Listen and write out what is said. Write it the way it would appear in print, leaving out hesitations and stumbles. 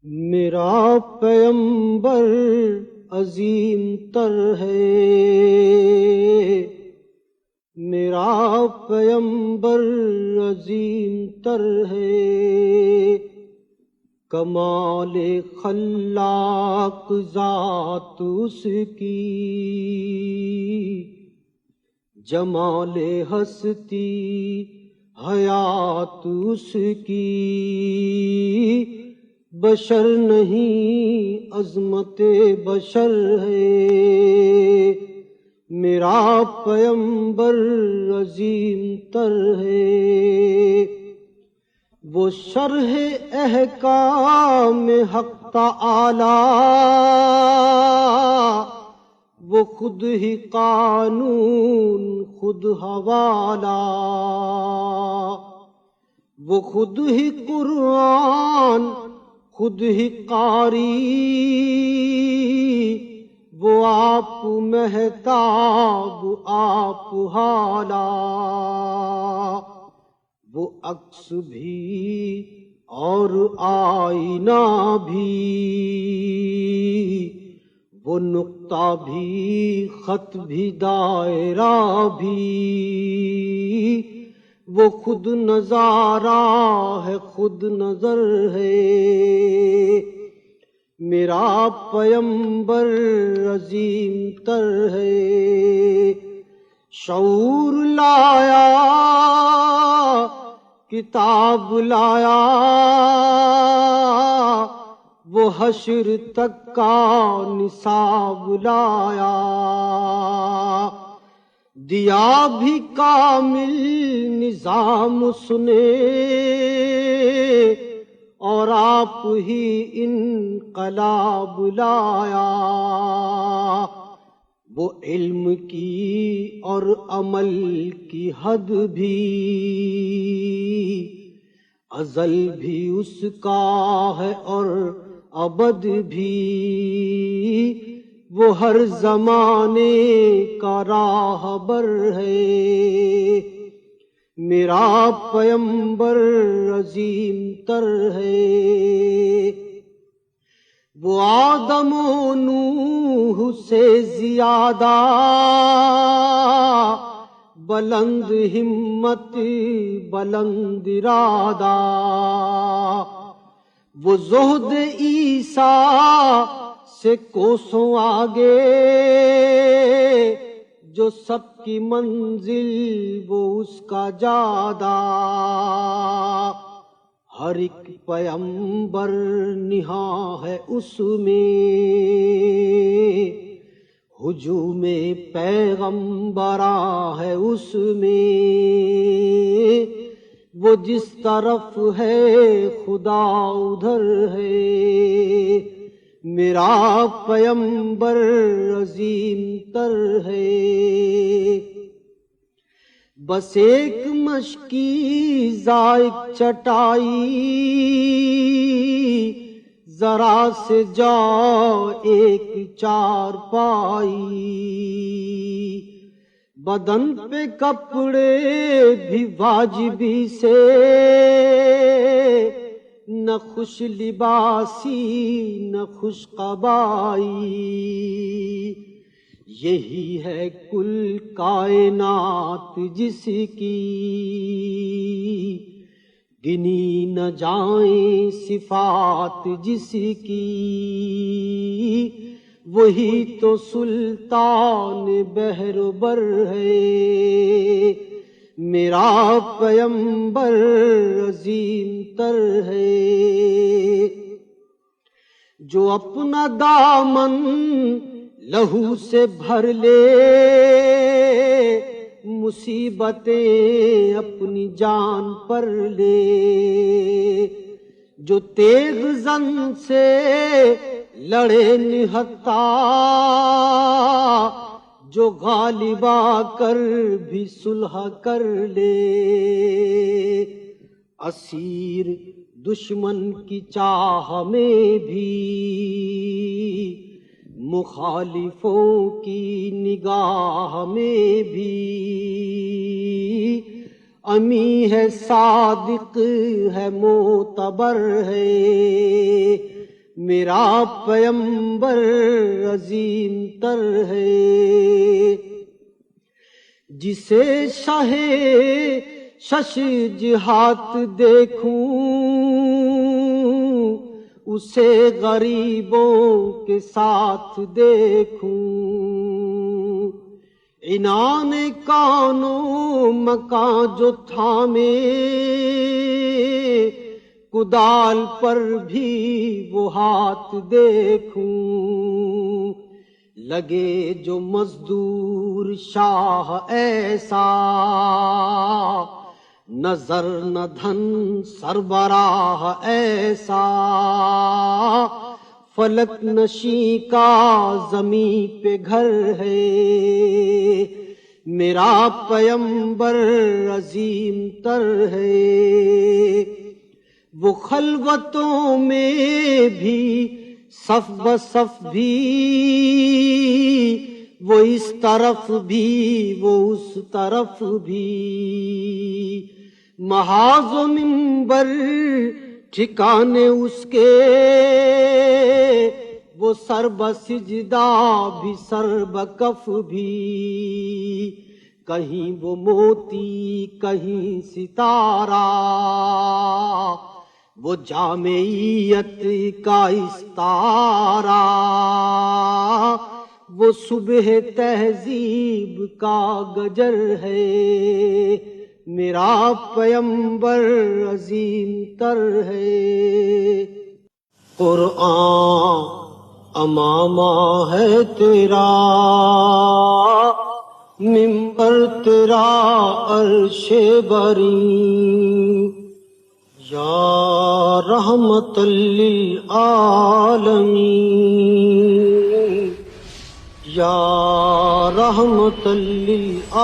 میرا پیمبر عظیم تر ہے، میرا پیمبر عظیم تر ہے، کمال خلاق ذات اس کی، جمال ہستی حیات اس کی، بشر نہیں عظمت بشر ہے، میرا پیمبر عظیم تر ہے، وہ شرح احکام حق تعالی، وہ خود ہی قانون خود حوالہ، وہ خود ہی قرآن خود ہی قاری، وہ آپ مہتاب آپ حالا، وہ عکس بھی اور آئینہ بھی، وہ نقطہ بھی خط بھی دائرہ بھی، وہ خود نظارہ ہے خود نظر ہے، میرا پیمبر عظیم تر ہے، شعور لایا کتاب لایا، وہ حشر تک کا نصاب لایا، دیا بھی کامل نظام اس نے، اور آپ ہی انقلاب لایا، وہ علم کی اور عمل کی حد بھی، ازل بھی اس کا ہے اور ابد بھی، وہ ہر زمانے کا راہبر ہے، میرا پیمبر عظیم تر ہے، وہ آدم و نوح سے زیادہ بلند ہمت بلند ارادہ، وہ زہد عیسیٰ سے کوسوں آگے، جو سب کی منزل وہ اس کا جادہ، ہر ایک پیمبر نہاں ہے اس میں، ہجوم پیغمبراں ہے اس میں، وہ جس طرف ہے خدا ادھر ہے، میرا پیمبر عظیم تر ہے، بس ایک مشکی زائق چٹائی، ذرا سے جا ایک چار پائی، بدن پہ کپڑے بھی واجبی سے، نہ خوش لباسی نہ خوش قبائی، یہی ہے کل کائنات جس کی، گنی نہ جائیں صفات جس کی، وہی تو سلطان بحر و بر ہے، میرا پیمبر عظیم تر ہے، جو اپنا دامن لہو سے بھر لے، مصیبتیں اپنی جان پر لے، جو تیغ زن سے لڑے نہتا، جو غالب آ کر بھی صلح کر لے، اسیر دشمن کی چاہ میں بھی، مخالفوں کی نگاہ میں بھی، امی ہے صادق ہے معتبر ہے، میرا پیمبر عظیم تر ہے، جسے شاہ شش جہات دیکھوں اسے غریبوں کے ساتھ دیکھوں، عنان کانوں مکاں جو تھامے کدال پر بھی وہ ہاتھ دیکھوں، لگے جو مزدور شاہ ایسا نظر نہ دھن سربراہ ایسا، فلک نشیں کا زمیں پہ گھر ہے، میرا پیمبر عظیم تر ہے، وہ خلوتوں میں بھی صف بصف بھی، وہ اس طرف بھی وہ اس طرف بھی، محاذ و منبر ٹھکانے اس کے، وہ سر بسجدہ بھی سر بکف بھی، کہیں وہ موتی کہیں ستارہ، وہ جامعیت کا استارہ، وہ صبح تہذیب کا گجر ہے، میرا پیمبر عظیم تر ہے، قرآن امامہ ہے تیرا، منبر تیرا عرش بری، یا رحمت للعالمین، یا رحمت للعالمین۔